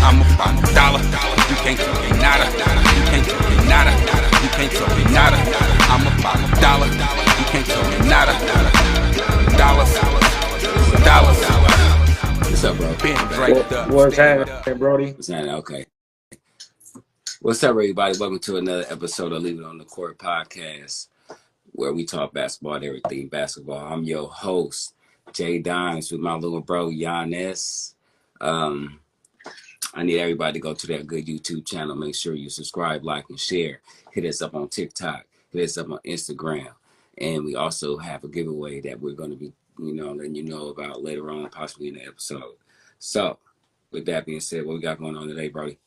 I'm about a dollar. You can't tell me nada. You can't tell me nada. You can't tell me nada. I'm about a dollar. You can't tell me nada. Dollars, dollars. What's up, bro? Been draped up. What's Stand happening, up. Brody? What's happening? Okay. What's up, everybody? Welcome to another episode of Leave It on the Court podcast, where we talk basketball and everything basketball. I'm your host, Jay Dimes, with my little bro, Giannis. I need everybody to go to that good YouTube channel. Make sure you subscribe, like, and share. Hit us up on TikTok. Hit us up on Instagram. And we also have a giveaway that we're going to be, letting you know about later on, possibly in the episode. So, with that being said, what we got going on today, Brody?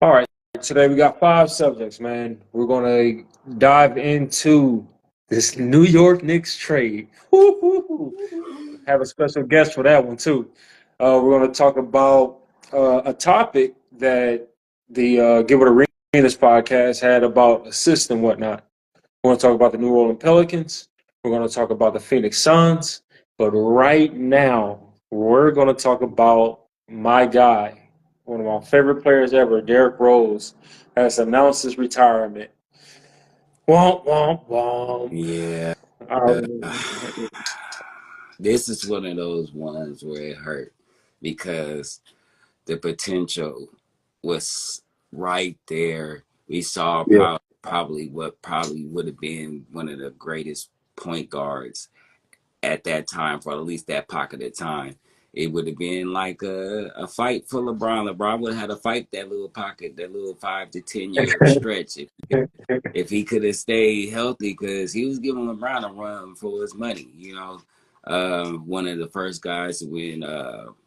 All right, today we got 5 subjects, man. We're going to dive into this New York Knicks trade. Woo-hoo-hoo. Have a special guest for that one, too. We're going to talk about a topic that the Give It Arenas podcast had about assists and whatnot. We're going to talk about the New Orleans Pelicans. We're going to talk about the Phoenix Suns. But right now, we're going to talk about my guy, one of my favorite players ever, Derreck Rose, has announced his retirement. Womp, womp, womp. Yeah. This is one of those ones where it hurt because the potential was right there. We saw probably what would have been one of the greatest point guards at that time, for at least that pocket of time. It would have been like a fight for LeBron. LeBron would have had to fight that little pocket, that little 5 to 10 year stretch if he could have stayed healthy, because he was giving LeBron a run for his money. One of the first guys to win,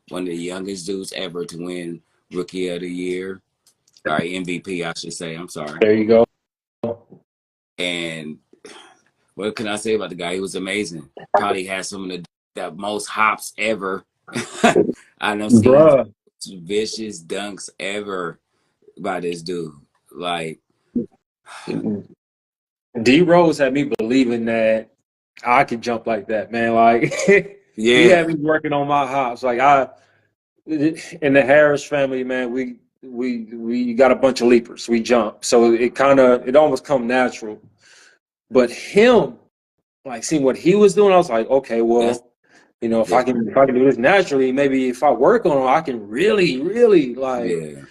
one of the youngest dudes ever to win Rookie of the Year, or MVP, I should say. I'm sorry. There you go. And what can I say about the guy? He was amazing. Probably had some of the most hops ever. I know, seen vicious dunks ever by this dude. Like, D Rose had me believing that I could jump like that, man. Like, yeah, he had me working on my hops. Like, in the Harris family, man, we got a bunch of leapers. We jump, so it almost come natural. But him, like, seeing what he was doing, I was like, okay, well, if I can do this naturally, maybe if I work on it, I can really, really, like. Yeah.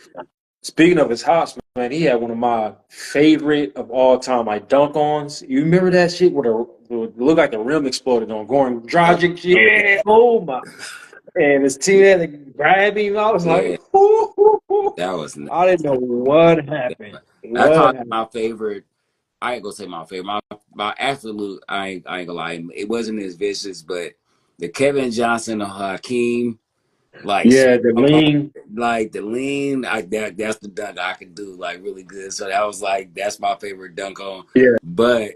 Speaking of his hops, man, he had one of my favorite of all time, like dunk-ons. You remember that shit where it looked like the rim exploded on Goran Dragic? Yeah, oh my. And his team had to grab him. I was like, ooh. That was. I didn't know what happened. That's probably my favorite. I ain't gonna say my favorite. My absolute. I ain't gonna lie. It wasn't as vicious, but the Kevin Johnson or Hakeem, like, the lean, that's the dunk I could do like really good. So that was like, that's my favorite dunk on. Yeah, but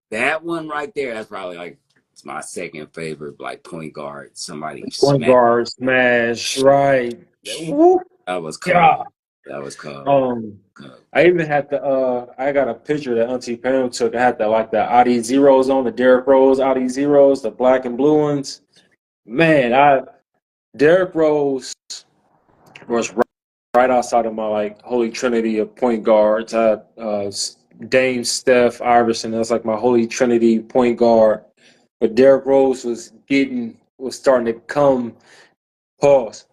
that one right there, that's probably like, it's my second favorite, like, point guard. Somebody guard smash, right? That was cool. Yeah. That was cool. I even had I got a picture that Auntie Pam took. I had the Adi Zeros on, the Derreck Rose Adi Zeros, the black and blue ones. Man, Derreck Rose was right outside of my holy trinity of point guards. I Dame, Steph, Iverson. That's like my holy trinity point guard. But Derreck Rose was starting to come. Pause.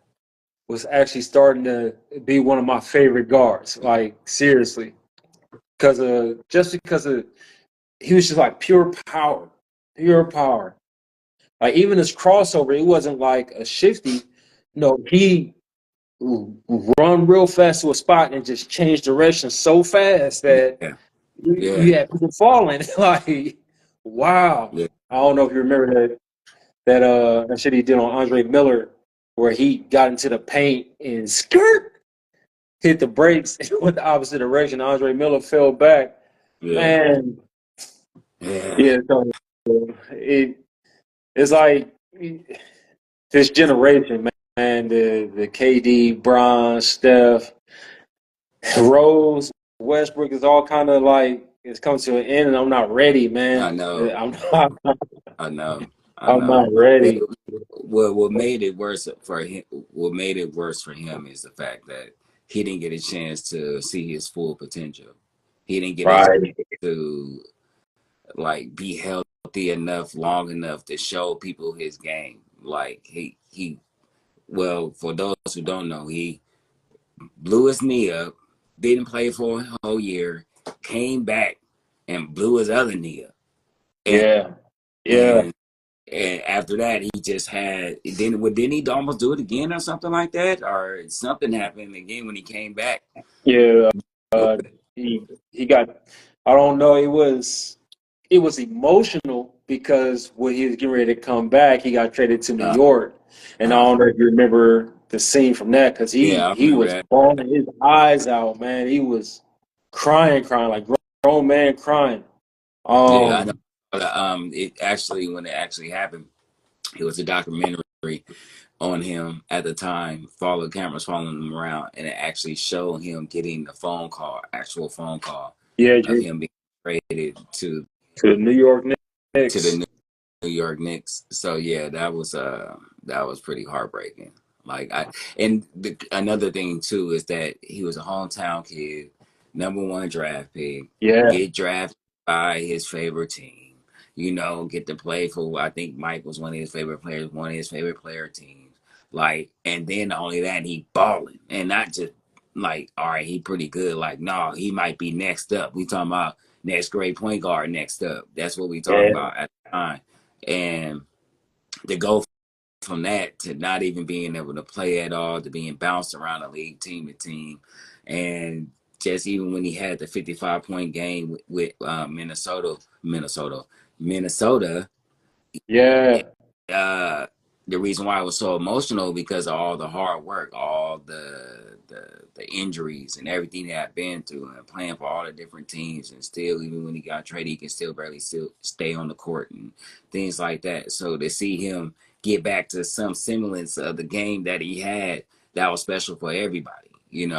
Was actually starting to be one of my favorite guards. Like, seriously, because he was just like pure power. Like, even his crossover, it wasn't like a shifty. No, he run real fast to a spot and just change direction so fast that you had people falling. Like, wow. Yeah. I don't know if you remember that shit he did on Andre Miller, where he got into the paint and hit the brakes and went the opposite direction. Andre Miller fell back. Yeah. Man. Yeah. So it's like this generation, man, the KD, Bron, Steph, Rose, Westbrook is all kind of like, it's coming to an end, and I'm not ready, man. I know. I'm not. I know. I I'm know. not ready. What made it worse for him? What made it worse for him is the fact that he didn't get a chance to see his full potential. He didn't get a chance Right. to like be healthy enough long enough to show people his game. Like he well, for those who don't know, he blew his knee up, didn't play for a whole year, came back and blew his other knee up. And Yeah. Yeah. and and after that he just had didn't he almost do it again or something like that? Or something happened again when he came back. Yeah. He got. I don't know. It was emotional because when he was getting ready to come back, he got traded to New Uh, York, and I uh, don't know if you remember the scene from that because yeah, I he remember was that. bawling his eyes out, man. He was crying like grown man crying. Yeah, I know. Um. But, it actually when it actually happened, it was a documentary on him at the time, cameras following him around, and it actually showed him getting the actual phone call Yeah. of him being traded To the New York to the Knicks. New York Knicks. So yeah, that was pretty heartbreaking. Like another thing too is that he was a hometown kid, #1 draft pick, Yeah. get drafted by his favorite team. Get to play for. I think Mike was one of his favorite players, one of his favorite player teams. Like, and then not only that, he balling, and not just like, all right, he pretty good. Like, no, he might be next up. We talking about next great point guard next up. That's what we talking Yeah. about at the time. And to go from that to not even being able to play at all, to being bounced around the league team to team, and just even when he had the 55-point game with Minnesota, Yeah. uh, the reason why I was so emotional because of all the hard work, all the injuries and everything that I've been through, and playing for all the different teams, and still even when he got traded, he can still barely still stay on the court and things like that. So to see him get back to some semblance of the game that he had, that was special for everybody.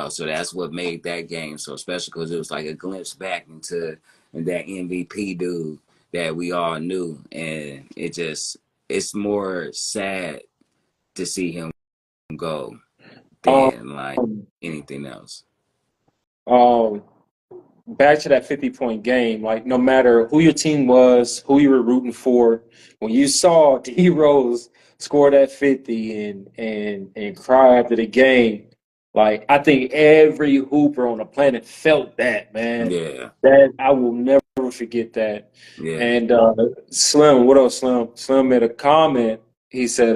So that's what made that game so special because it was like a glimpse back into that MVP dude that we all knew, and it's more sad to see him go Um. than like anything else. Um. Back to that 50-point game, like no matter who your team was, who you were rooting for, when you saw D Rose score that 50 and cry after the game, like I think every hooper on the planet felt that, man. Yeah, That I will never forget that. yeah, And Slim, what else, Slim? Slim made a comment. He said,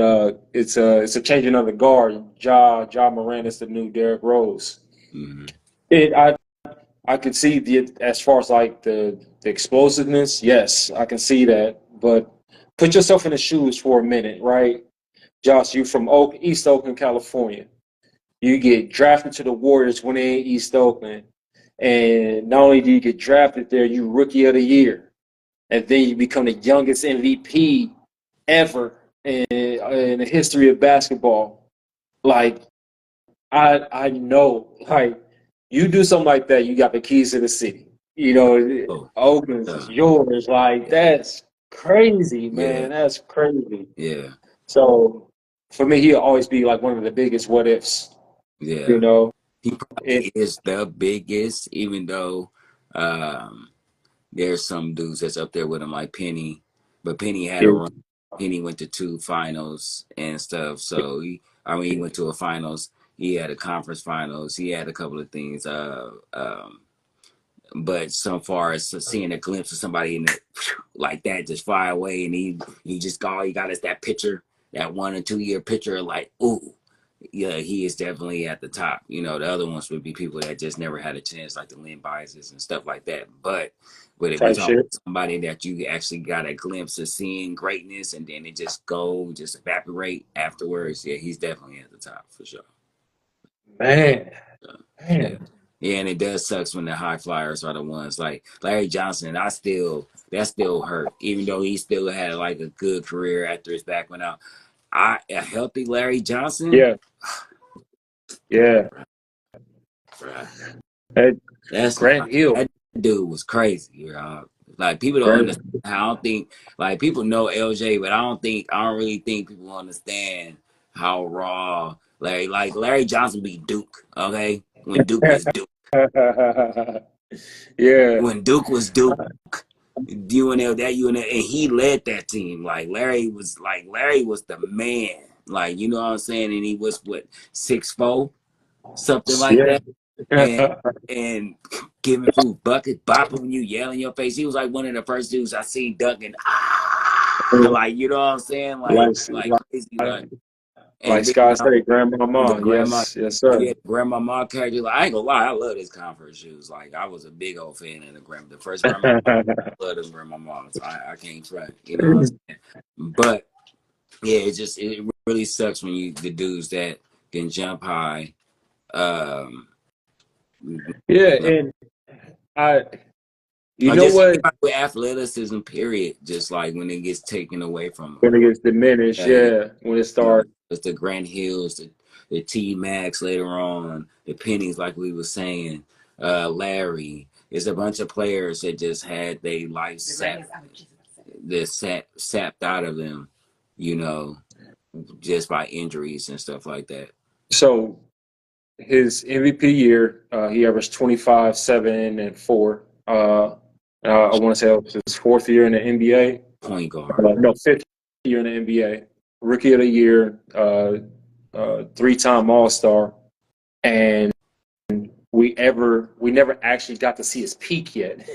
it's a changing of the guard. Ja Morant is the new Derrick Rose." hmm It I could see the as far as like the explosiveness, yes, I can see that. But put yourself in the shoes for a minute, right? Josh, you from East Oakland, California. You get drafted to the Warriors when they in East Oakland. And not only do you get drafted there, you rookie of the year. And then you become the youngest MVP ever in the history of basketball. Like I know, like you do something like that, you got the keys to the city. oh, Oakland's is yours. Like yeah, that's crazy, yeah, man. That's crazy. yeah, So for me, he'll always be like one of the biggest what ifs. yeah. You know, He it. probably is the biggest, even though um, there's some dudes that's up there with him like Penny, but Penny had a it run. Penny went to 2 finals and stuff. So he went to a finals. He had a conference finals. He had a couple of things. But so far as seeing a glimpse of somebody in the, like that just fly away, and he just all he got is that picture, that 1 or 2 year picture, like ooh, yeah, he is definitely at the top. The other ones would be people that just never had a chance, like the Lynn Biases and stuff like that. But if we type talk shit. about somebody that you actually got a glimpse of seeing greatness and then it just evaporate afterwards, yeah, he's definitely at the top for sure. Man, So, yeah. man. Yeah, and it does sucks when the high flyers are the ones like Larry Johnson. That still hurt, even though he still had like a good career after his back went out. A healthy Larry Johnson, Yeah, yeah. bruh, That that's Grant Hill. that dude was crazy. Like people don't understand. I don't think like people know LJ, but I don't really think people understand how raw. Like Larry Johnson beat Duke. Okay, when Duke was Duke. Yeah. When Duke was Duke. UNL, and he led that team. Larry was the man. Like, you know what I'm saying? And he was what, 6'4", something like Yeah. that. And giving food buckets, bopping when you yell in your face. He was like one of the first dudes I seen dunking. Like, you know what I'm saying? Like crazy, and Like then Scott said, grandmama. the grandma, Yes, sir. yeah, grandma character. Like, I ain't gonna lie, I love his Converse shoes. Like, I was a big old fan of the first grandma. I love them grandma, so I can't try. You know what I'm saying? But yeah, it really sucks when the dudes that can jump high. Yeah, and you Or know just what? with athleticism, period. Just like when it gets taken away from them. When it gets diminished, yeah. When it starts, It's the Grant Hills, the T Max later on, the Pennies, like we were saying, Larry. It's a bunch of players that just had their life sapped out of them, you know, just by injuries and stuff like that. so his MVP year, he averaged 25, 7, and 4. I want to say it was his fourth year in the NBA. Point guard. No, fifth year in the NBA. Rookie of the year, 3-time All-Star, and we never actually got to see his peak yet.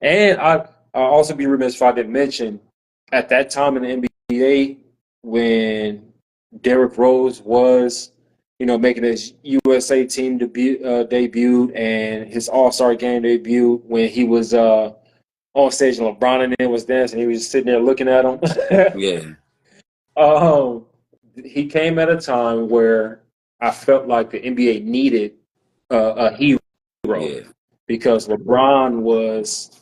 And I'll also be remiss if I didn't mention at that time in the NBA when Derrick Rose was, making his USA team debut and his All-Star game debut when he was on stage and LeBron and then was dancing. He was just sitting there looking at him. Yeah. He came at a time where I felt like the NBA needed a hero because LeBron was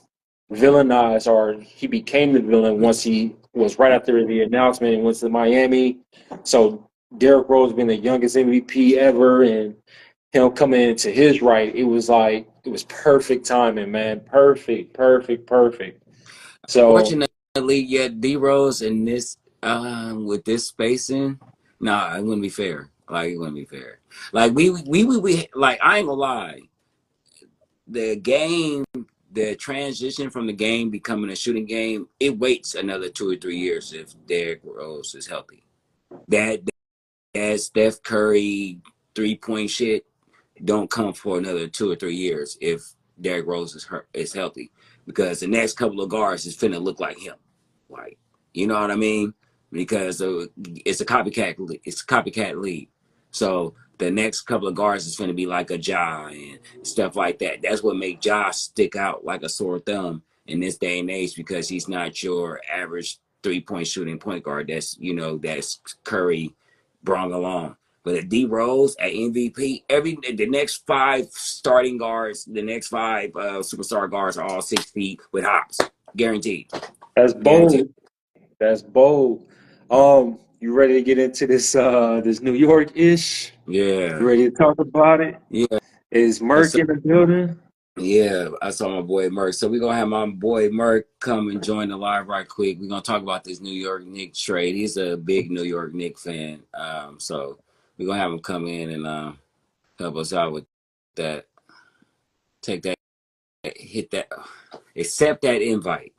villainized, or he became the villain once he was right after the announcement and went to Miami. So Derrick Rose being the youngest MVP ever and him coming into his right, it was perfect timing, man. Perfect. So fortunately, yeah, D Rose in this with this spacing, nah, it wouldn't be fair. Like, it wouldn't be fair. Like we like, I ain't gonna lie. The transition from the game becoming a shooting game, it waits another 2 or 3 years if Derrick Rose is healthy. That Steph Curry 3-point shit don't come for another 2 or 3 years if Derrick Rose is healthy, because the next couple of guards is finna look like him. Like, you know what I mean? Because it's a copycat league. So the next couple of guards is going to be like a Ja and stuff like that. That's what make Ja stick out like a sore thumb in this day and age, because he's not your average 3-point shooting point guard. That's Curry brought along. But at D Rose, at MVP, the next 5 starting guards, the next 5 superstar guards are all 6 feet with hops, guaranteed. That's bold. That's bold. You ready to get into this New York-ish? Yeah. You ready to talk about it? Yeah. Is Murck in the building? Yeah, I saw my boy Murck. So we're going to have my boy Murck come and join the live right quick. We're going to talk about this New York Knicks trade. He's a big New York Knicks fan. So we're going to have him come in and help us out with that. Take that, hit that, accept that invite.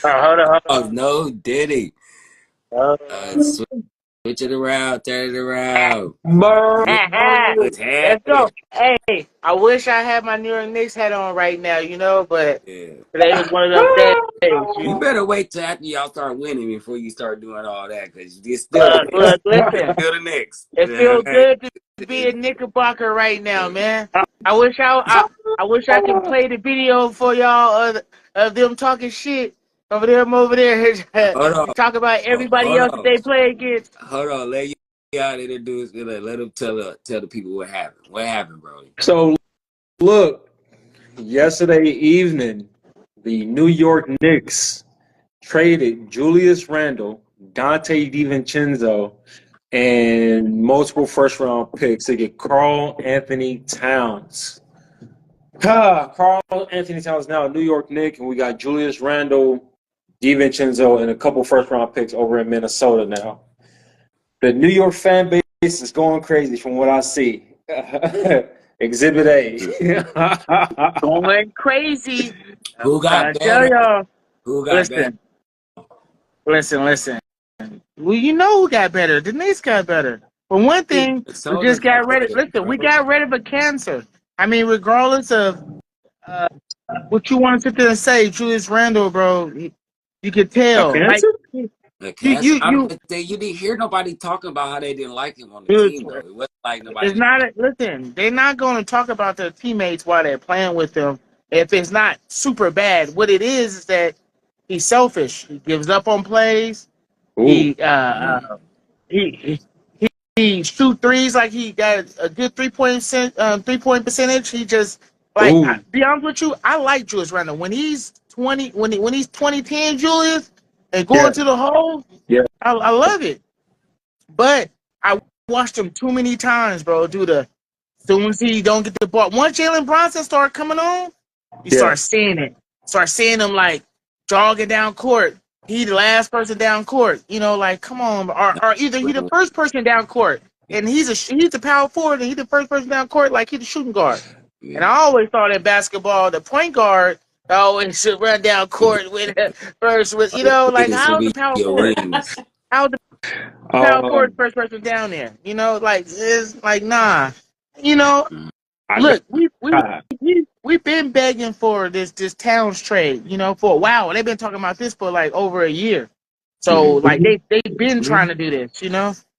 Hold on. Oh, no, did he? Switch it around, turn it around. What's Let's go. happening? Hey, I wish I had my New York Knicks hat on right now, but Yeah. today was one of those days. You better wait till after y'all start winning before you start doing all that, because it's still the Knicks. Look, listen, Still the Knicks. it feels good to be a Knickerbocker right now, man. I wish I could play the video for y'all of them talking shit over there. Hold on. Talk about everybody else that they play against. Hold on. Let y'all introduce. Let them tell the people what happened. What happened, Brody? So, look, yesterday evening, the New York Knicks traded Julius Randle, Dante DiVincenzo, and multiple first-round picks to get Karl Anthony-Towns. Karl Anthony-Towns now a New York Knick, and we got Julius Randle, DiVincenzo, and a couple first-round picks over in Minnesota now. The New York fan base is going crazy from what I see. Exhibit A. Going crazy. Who I got tell better? y'all. Who got better? Listen. Well, you know who got better. The Knicks got better. For one thing, we Minnesota just got got rid of. better, Listen, we bro. got rid of a cancer. I mean, regardless of what you want to sit there and say, Julius Randle, bro, you could A tell. Like cancer? you, The you, cast, you. you didn't hear nobody talking about how they didn't like him on the It's team, though. It wasn't like it's nobody. not. Listen, they're not going to talk about their teammates while they're playing with them. If it's not super bad, what it is that he's selfish. He gives up on plays. Ooh. He he he shoot threes like he got a good 3-point percentage. He just like Ooh. be honest with you, I like Julius Randle when he's 20 when he's 2010 Julius and going Yeah. to the hole. Yeah. I love it, but I watched him too many times, bro. Do the soon as he don't get the ball, once Jalen Bronson start coming on, you Yeah. start seeing it. Start seeing him like jogging down court. He the last person down court. You know, like come on, or either he the first person down court, and he's a power forward, and he the first person down court, like he the shooting guard. And Yeah. I always thought in basketball, the point guard always should run down court with first. With like Wings will how's the be power your forward? wings. How's the power forward Um, first person down there? Like it's like nah. You know, Mm. I look, got we've been begging for this Towns trade, for a while. They've been talking about this for like over a year. So Mm. like Mhm. they've been trying Mhm. to do this,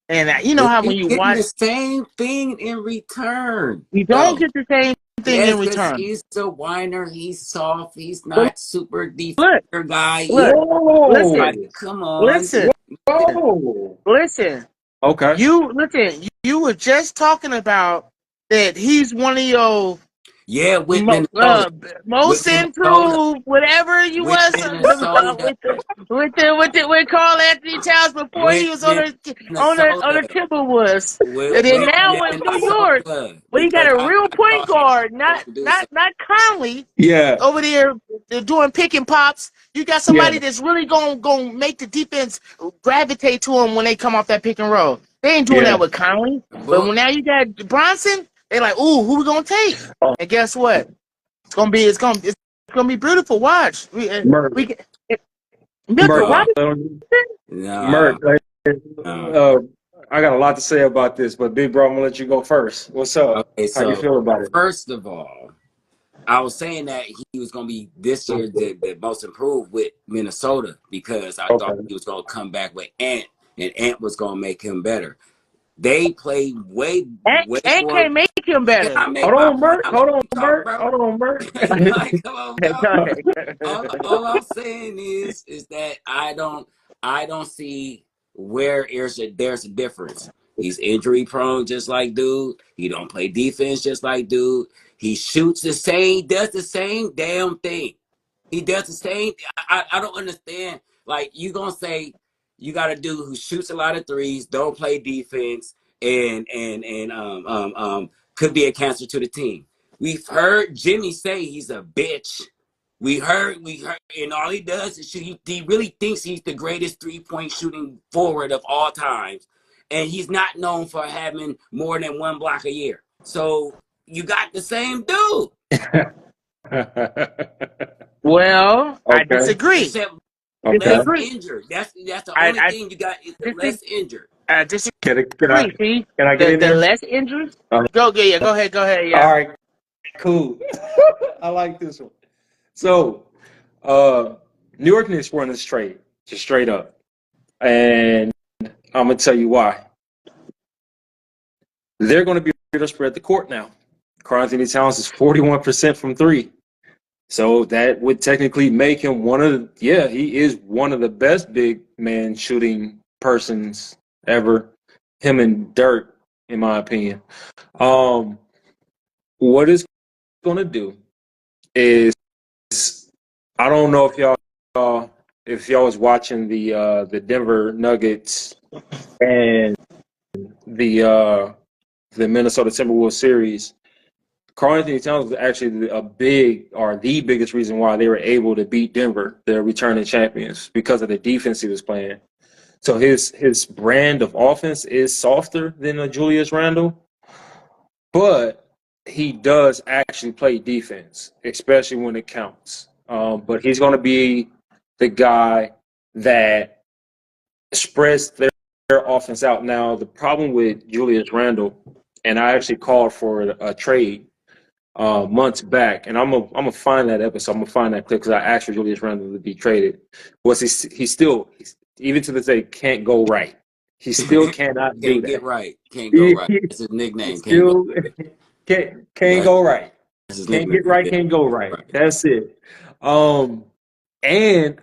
And you know But how you when you getting watch, the same thing in return, you don't though. get the same thing Yes, in because return. he's a whiner. He's soft. He's But not super look, defender guy. He look, Whoa. listen, like, come on. listen, Whoa. listen. Okay. You were just talking about that he's one of your Yeah, with Minnesota. With most Minnesota. improved, whatever you With was Minnesota. with Karl Anthony-Towns before With he was on the Minnesota. Timberwolves, and then With now with New York, Minnesota. but he got Because a I real point thought he guard, was not producing. not not Conley Yeah. over there doing pick and pops. You got Yeah. somebody that's really gonna make the defense gravitate to him when they come off that pick and roll. They ain't doing Yeah. that with Conley, but But when now you got Bronson, they like, ooh, who we gonna take? Oh, And guess what? It's gonna be beautiful. Watch. Murk. We Milka Murk. no, Robinson. no, Murk. no. Uh, I got a lot to say about this, but Big Bro, I'm gonna let you go first. What's up? Okay, How you so feel about it? first of all, I was saying that he was going to be this year the most improved with Minnesota because I thought Okay. he was going to come back with Ant, and Ant was going to make him better. They played way And more. can't make him Can better. I make Hold my on, point? Murk. I let Hold on, you talk, Murk. bro. Hold on, Murk. Like, come on, dog. Go ahead. All I'm saying is that I don't see where there's a difference. He's injury prone just like dude. He don't play defense just like dude. He shoots the same, does the same damn thing. He does the same. I don't understand. Like you gonna say you got a dude who shoots a lot of threes, don't play defense, and could be a cancer to the team. We've heard Jimmy say he's a bitch. We heard, and all he does is shoot. He really thinks he's the greatest 3-point shooting forward of all times, and he's not known for having more than one block a year. So you got the same dude, Well, I Okay. disagree. except Okay. less Disagree. injured. That's the I only I thing you got is the disagree. less injured. I disagree. Can I See, can I get in the there? less injuries. Uh, Go yeah. Go ahead. Go ahead. all Yeah. right. Cool. I like this one. So, New York Knicks won this trade, just straight up, and I'm gonna tell you why. They're going to be able to spread the court now. Karl Anthony-Towns is 41% from three. So that would technically make him he is one of the best big man shooting persons ever. Him and Dirk, in my opinion. What it's going to do is, I don't know if y'all was watching the Denver Nuggets and the Minnesota Timberwolves series. Karl Anthony-Towns was actually a big or the biggest reason why they were able to beat Denver, their returning champions, because of the defense he was playing. So his brand of offense is softer than a Julius Randle, but he does actually play defense, especially when it counts. But he's going to be the guy that spreads their offense out. Now, the problem with Julius Randle, and I actually called for a trade months back, and I'm gonna find that episode. I'm gonna find that clip because I asked for Julius Randle to be traded. Was he still, even to this day, can't go right. He still cannot do Can't that. get right. Can't go right. That's his nickname. Still can't go right. That's his Can't nickname. get right. Can't go right. That's it. And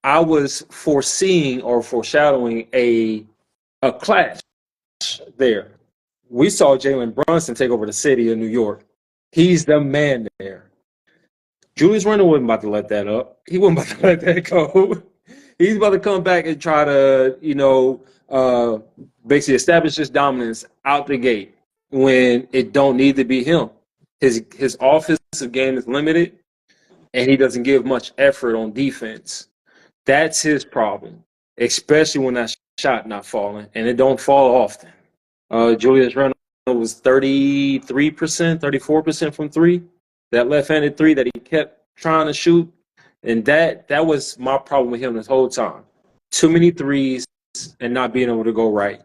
I was foreseeing or foreshadowing a clash there. We saw Jalen Brunson take over the city of New York. He's the man there. Julius Randle wasn't about to let that up. He wasn't about to let that go. He's about to come back and try to, basically establish his dominance out the gate when it don't need to be him. His offensive game is limited, and he doesn't give much effort on defense. That's his problem, especially when that shot not falling, and it don't fall often. Julius Randle was 33%, 34% from three. That left-handed three that he kept trying to shoot, and that was my problem with him this whole time. Too many threes and not being able to go right.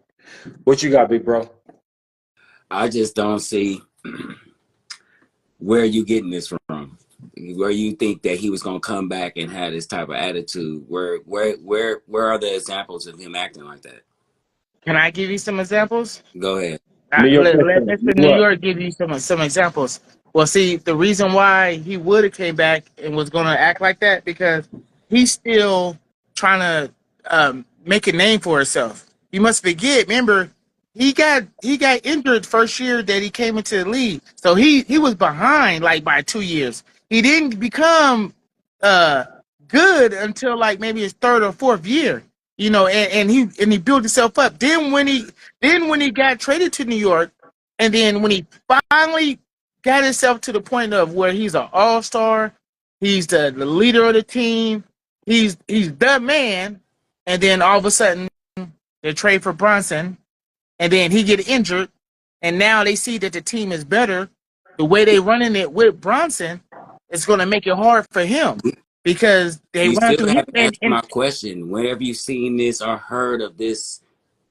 What you got, big bro? I just don't see where you getting this from. Where you think that he was gonna come back and have this type of attitude? Where are the examples of him acting like that? Can I give you some examples? Go ahead. Let Mr. New York give you some examples. Well, see, the reason why he would have came back and was going to act like that because he's still trying to make a name for himself. You must forget. Remember, he got injured first year that he came into the league, so he was behind like by 2 years. He didn't become good until like maybe his third or fourth year. And he built himself up. Then when he got traded to New York, and then when he finally got himself to the point of where he's an all-star, he's the leader of the team, he's the man, and then all of a sudden they trade for Brunson, and then he get injured, and now they see that the team is better. The way they running it with Brunson, it's going to make it hard for him. Because they you run still through haven't him. answered my question. Where have you seen this or heard of this?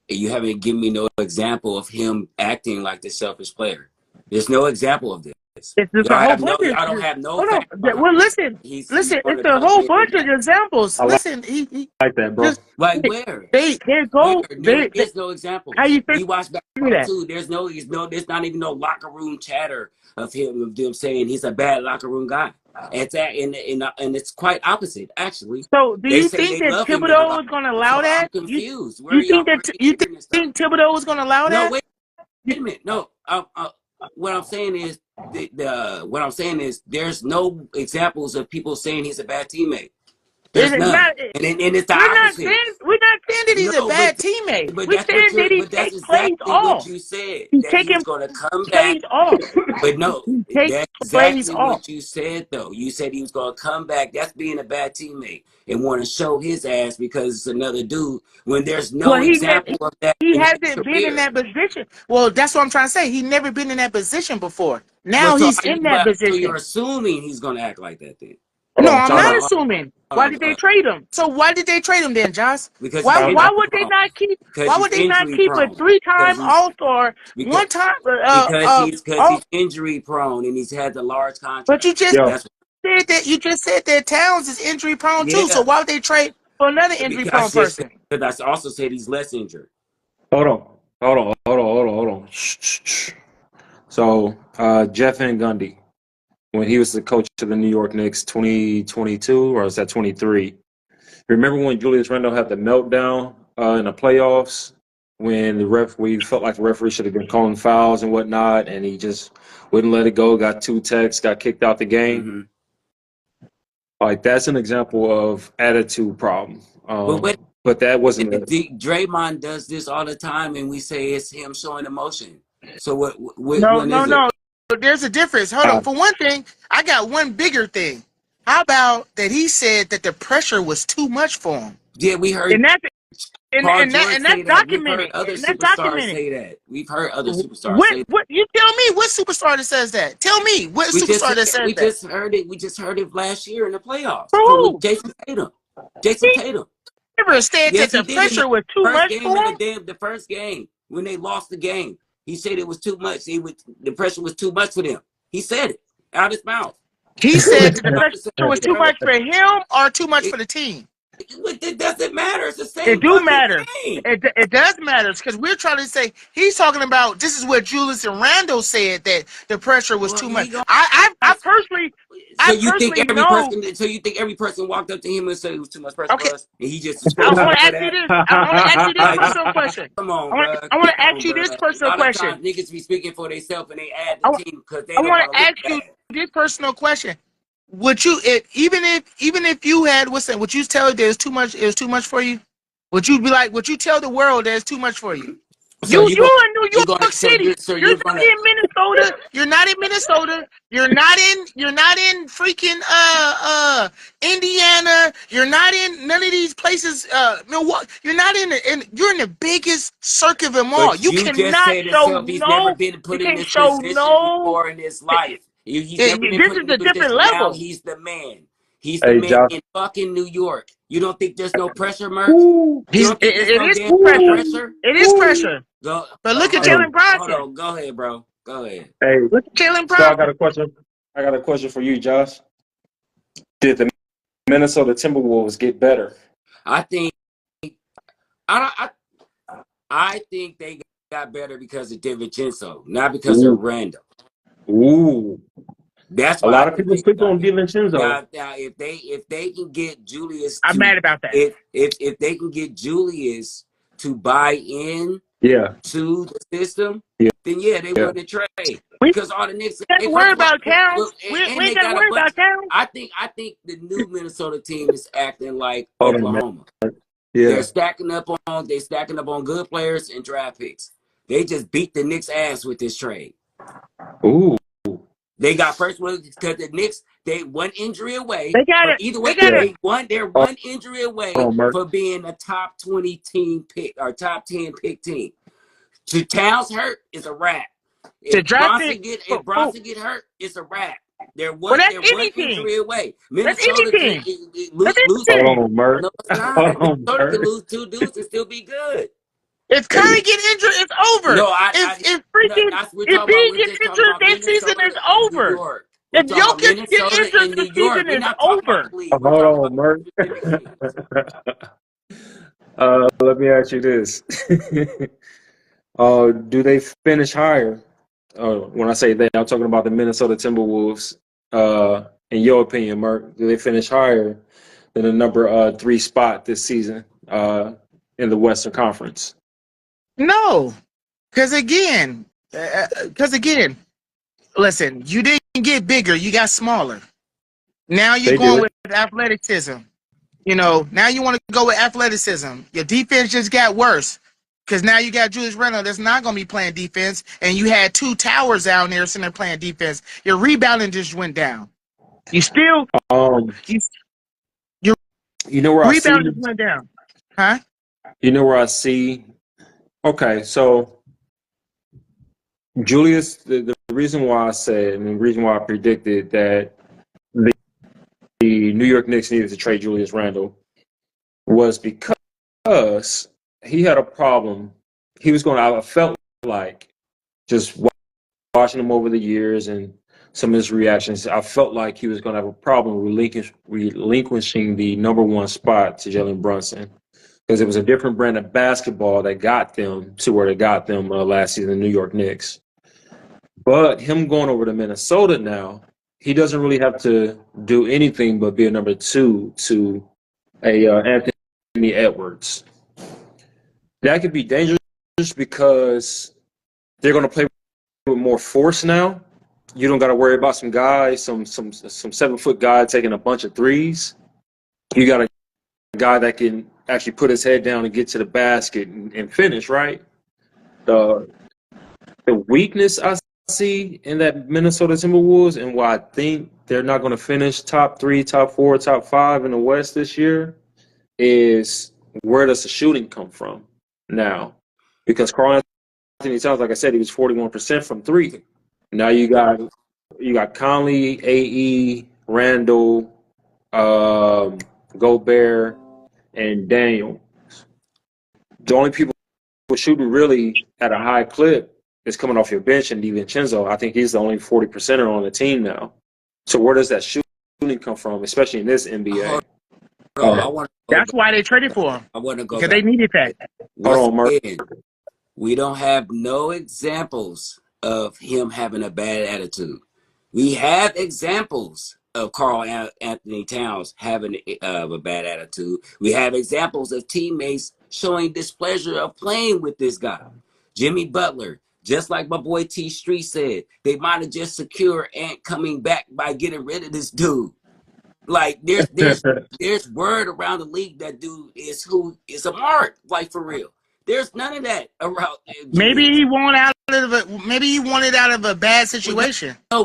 You haven't given me no example of him acting like the selfish player. There's no example of this. It's a whole bunch of. Y'all don't have no Hold facts. on. Well, listen. It's a whole bunch of examples. Listen, he like that, bro. Like where? There There is no example. How you We watch basketball that? too. There's not even no locker room chatter of them saying he's a bad locker room guy. It's and it's quite opposite actually. So do you think that Thibodeau is going to allow that? I'm confused. You think Thibodeau is going to allow that? No, wait a minute. No, what I'm saying is what I'm saying is there's no examples of people saying he's a bad teammate. There's none. And it's the opposite. We're not saying that he's a bad teammate. We're saying that he takes plays off. What you said. He's that taking he's going to come plays back. off. But no, that's plays exactly off. what you said, though. You said he was going to come back. That's being a bad teammate and want to show his ass because it's another dude when there's no example of that. He hasn't been in that position. Well, that's what I'm trying to say. He's never been in that position before. Now he's in that position. So you're assuming he's going to act like that then? No, I'm not assuming. Why did they trade him? So why did they trade him then, Josh? Because why would they not keep? Why would they not keep a 3-time All-Star, one time? Because he's injury prone and he's had the large contract. But you just said that Towns is injury prone too. So why would they trade for another injury prone person? Because I also said he's less injured. Hold on. Shh. So Jeff Van Gundy, when he was the coach of the New York Knicks 2022, or was that 23? Remember when Julius Randle had the meltdown in the playoffs when we felt like the referee should have been calling fouls and whatnot, and he just wouldn't let it go, got 2 techs, got kicked out the game? Mm-hmm. Like, that's an example of attitude problem. But that wasn't Draymond does this all the time, and we say it's him showing emotion. So what? No. there's a difference. Hold on. For one thing, I got one bigger thing. How about that he said that the pressure was too much for him? Yeah, we heard And that's Paul George say that's that. We've heard documented. other And that's superstars documented. say that. We've heard other superstars say that. What you tell me what superstar that says that? Tell me what superstar that says We that. just heard it. We just heard it last year in the playoffs For from who? Jason Tatum. Jason Tatum. Never said Yes, that he the did in pressure the was too first much game for of him. the first game when they lost the game. He said it was too much. The pressure was too much for them. He said it out his mouth. He said that the pressure was too It, much for him or too much for the team. it doesn't matter. It's the It same do fucking matter. game. It does matter because we're trying to say he's talking about. This is what Julius and Randle said that the pressure was too much. I personally know. So you think every person walked up to him and said it was too much pressure Okay, for us, and he just I exposed want them to for ask you that? this. I want to ask you this personal question. Come on, I bro. want to ask you this A personal lot of question. times niggas be speaking for themselves and they add I, the team because they I don't want want to to look ask you bad. this personal question. Would you, even if you had what's that? Would you tell it there's too much? It was too much for you? Would you be like? Would you tell the world there's too much for you? So You're in New York City. You're you're not gonna in Minnesota. You're not in Minnesota. You're not in freaking Indiana. You're not in none of these places. Milwaukee. You're not you're in the biggest circuit of them all. But You you just cannot said show himself he's never no. been You put in can't this show position no. before in his life. He's never been This put is in a this different position. Now level. he's the man. He's the Hey, man Josh. in fucking New York. You don't think there's no pressure, Murck? Ooh, You don't think there's It no is damn pressure. pressure? It is pressure. Go. But look at hey, Jalen Hold Brunson. on. Go ahead, bro. Go ahead. hey. Look at Jalen So I got Brunson. a question. I got a question for you, Josh. Did the Minnesota Timberwolves get better? I think. I I think they got better because of DiVincenzo, not because of Ooh, Randall. ooh. That's A why I lot of think people they sleep got on better. DiVincenzo. Now, if they can get Julius I'm to mad about that. if they can get Julius to buy in Yeah, to the system, yeah, then yeah, they yeah. win the trade We because all the Knicks. ain't got They to first worry of all, about Towns. look, We and ain't they got to got a worry bunch. about Towns. I think the new Minnesota team is acting like Hold on, man. Oklahoma. Yeah. They're stacking up on good players and draft picks. They just beat the Knicks ass with this trade. Ooh. They got first one because the Knicks, they one injury away They got from it. either They way. got it. They're Hold one injury away on, Mark. for being a top 20 team pick or top 10 pick team. To Towns hurt is a wrap. The If draft pick. Bronson get hurt, it's a wrap. They're Well, one that's any team. injury away. That's any Minnesota team. That's lose. any Hold team. on, Mark. No, it's not. Hold on, Minnesota can Mark. lose 2 dudes and still be good. If Curry get injured, it's over. No, If B we're gets just talking injured, about that season is Minnesota and New over. York. We're If talking about Jokic get Minnesota injured, and the New York. season We're is not talking about over. the league. Hold We're talking on, about Mark. specific teams. Let me ask you this. Do they finish higher? When I say they, I'm talking about the Minnesota Timberwolves. In your opinion, Mark, do they finish higher than the number 3 spot this season in the Western Conference? No, because again, listen, you didn't get bigger, you got smaller. Now you're They going did. with athleticism. Now you want to go with athleticism. Your defense just got worse because now you got Julius Randle that's not going to be playing defense, and you had 2 towers down there sitting there playing defense. Your rebounding just went down. You still, Um, you, your you know where I see. rebounding went down, huh? You know where I see. Okay, so Julius, the reason why I said and the reason why I predicted that the New York Knicks needed to trade Julius Randle was because he had a problem. He was going to, I felt like, just watching him over the years and some of his reactions, I felt like he was going to have a problem relinquishing the number 1 spot to Jalen Brunson. Because it was a different brand of basketball that got them to where they got them last season, the New York Knicks. But him going over to Minnesota now, he doesn't really have to do anything but be a number 2 to a Anthony Edwards. That could be dangerous because they're going to play with more force now. You don't got to worry about some guy, some 7-foot guy taking a bunch of threes. You got a guy that can actually put his head down and get to the basket and finish, right? The weakness I see in that Minnesota Timberwolves and why I think they're not going to finish top 3, top 4, top 5 in the West this year is where does the shooting come from now? Because Karl Anthony-Towns, like I said, he was 41% from 3. Now you got Conley, AE, Randle, Gobert, and Daniel. The only people who are shooting really at a high clip is coming off your bench, and DiVincenzo. I think he's the only 40%er on the team now. So where does that shooting come from, especially in this NBA? That's why they traded for him. I want to go because back. they needed that. Hold on, Murck. We don't have no examples of him having a bad attitude. We have examples of Karl Anthony-Towns having a bad attitude. We have examples of teammates showing displeasure of playing with this guy. Jimmy Butler, just like my boy T Street said, they might have just secured Ant coming back by getting rid of this dude. Like there's word around the league that dude is a mark, like for real. There's none of that around. Maybe he wanted out of a bad situation. No.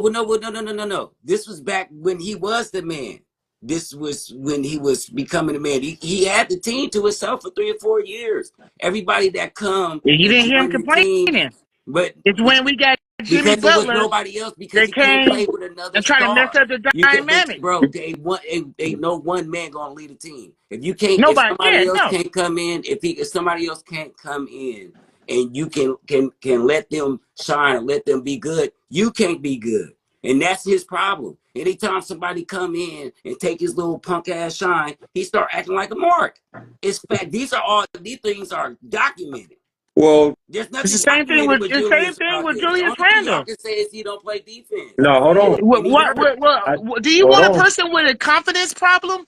This was back when he was the man. This was when he was becoming a man. He had the team to himself for 3 or 4 years. Everybody that come, you didn't hear him complaining. But it's when we got Jimmy Butler. There was nobody else because he couldn't play with another and trying to mess up the dynamic. Ain't no one man gonna lead a team. If you can't, if somebody else can't come in, if somebody else can't come in, and you can let them shine and let them be good, you can't be good, and that's his problem. Anytime somebody come in and take his little punk ass shine, he start acting like a mark. It's fact. These things are documented. Well, there's nothing. It's the same thing with Julius Randle. Y'all can say is he don't play defense. No, hold on. What do you want a person with a confidence problem?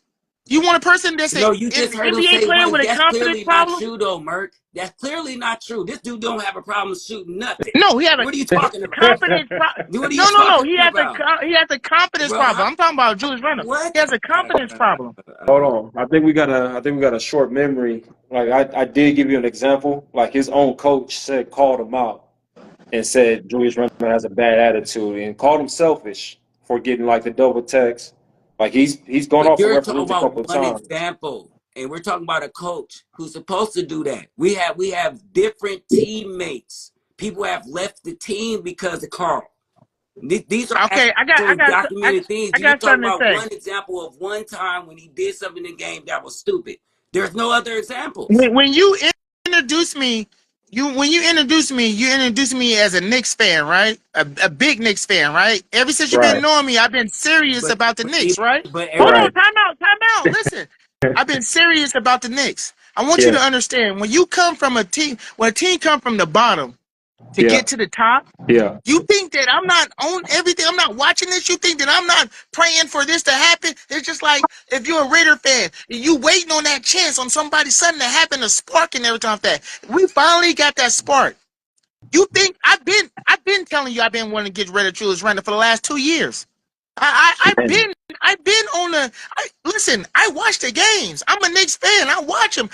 You want a person that's you just heard him say with a confidence problem? Not true though, Murck. That's clearly not true. This dude don't have a problem shooting nothing. No, he has what are you talking about? Confidence problem. No. He has a confidence problem. I'm talking about Julius Randle. What? He has a confidence problem. Hold on. I think we got a short memory. Like I did give you an example. Like his own coach called him out and said Julius Randle has a bad attitude and called him selfish for getting like the double text. Like he's gone off the reference a couple of times. One example, and we're talking about a coach who's supposed to do that. We have different teammates. People have left the team because of Karl. These are documented things. You're talking about one example of one time when he did something in the game that was stupid. There's no other examples. When you introduce me, you introduce me as a Knicks fan, right? A big Knicks fan, right? Ever since you've been knowing me, I've been serious about the Knicks, right? Hold on, time out. Listen, I've been serious about the Knicks. I want you to understand when you come from when a team come from the bottom to get to the top, you think that I'm not on everything. I'm not watching this. You think that I'm not praying for this to happen. It's just like if you're a Raider fan, you waiting on that chance on somebody's something to happen, a spark and everything like that. We finally got that spark. You think I've been telling you I've been wanting to get rid of Julius Randle for the last 2 years. I've been on the listen, I watch the games. I'm a Knicks fan. I watch him.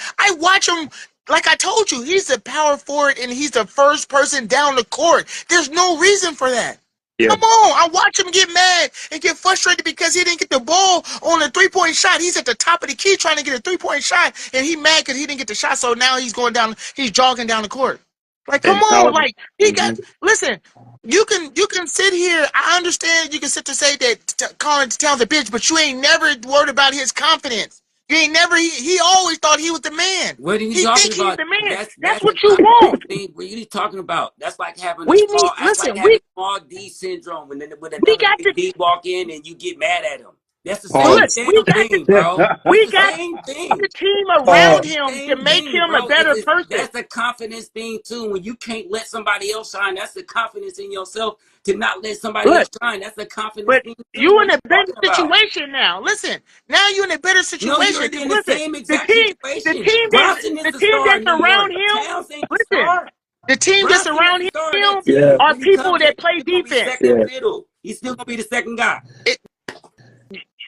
Like I told you, he's the power forward and he's the first person down the court. There's no reason for that. Yeah. Come on, I watch him get mad and get frustrated because he didn't get the ball on a 3-point shot. He's at the top of the key trying to get a 3-point shot, and he mad because he didn't get the shot. So now he's jogging down the court. Like, come on, like he got. Listen, you can sit here. I understand you can sit to say that Karl Anthony-Towns a bitch, but you ain't never worried about his confidence. You ain't never. He always thought he was the man. What are you talking about? He's the man. That's what you want. What are you talking about? That's like having small D syndrome when another D walk in and you get mad at him. That's the same thing, bro. We got the team around him to make him a better person. That's a confidence thing too. When you can't let somebody else shine, that's the confidence in yourself to not let somebody else shine. That's the confidence thing too. You in a better situation now. Listen, now you're in a better situation. No, you're in the same exact situation. The team that's around him. Listen, the team that's around him are people that play defense. He's still gonna be the second guy.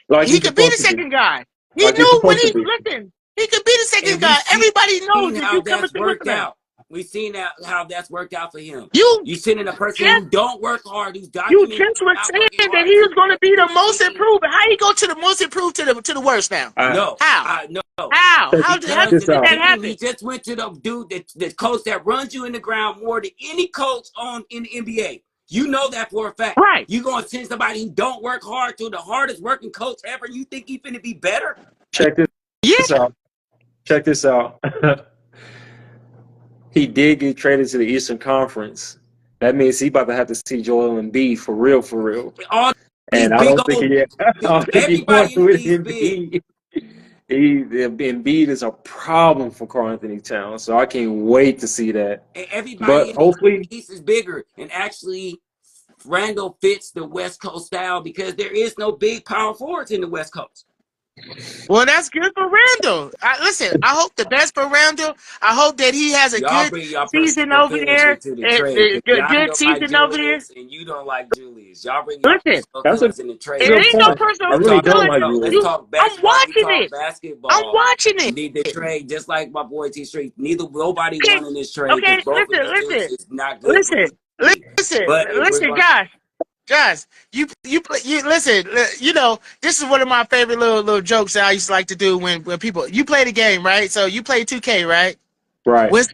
Like he could be the second guy. He knew when he could be the second guy. Everybody knows that you coming through with that. We've seen how that's worked out for him. You sending a person who don't work hard, who's You documented just was not saying working that hard he was going to be the to most succeed. improved. How you go to the most improved to the worst now? No. How? No. How? How did Because that the team, happen? he just went to the dude, the coach that runs you in the ground more than any coach in the NBA. You know that for a fact. Right. You going to send somebody who don't work hard to the hardest working coach ever? You think he's going to be better? Check this out. Check this out. He did get traded to the Eastern Conference. That means he about to have to see Joel Embiid for real. And I don't think he wants to with Embiid. Embiid is a problem for Karl Anthony-Towns, so I can't wait to see that. And everybody but in hopefully, the East is bigger, and actually, Randle fits the West Coast style because there is no big power forwards in the West Coast. Well, that's good for Randle. Listen, I hope the best for Randle. I hope that he has a good season over there. Good season over there. And you don't like Julius. Y'all bring your feelings in the trade. It ain't no personal. I really don't like Julius. Let's talk basketball. I'm watching it. Need the trade just like my boy T Street. Nobody won in this trade. Okay, listen. It's not good. Listen, Josh, you listen. You know, this is one of my favorite little jokes that I used to like to do when people. You play the game, right? So you play 2K, right? Right. Where's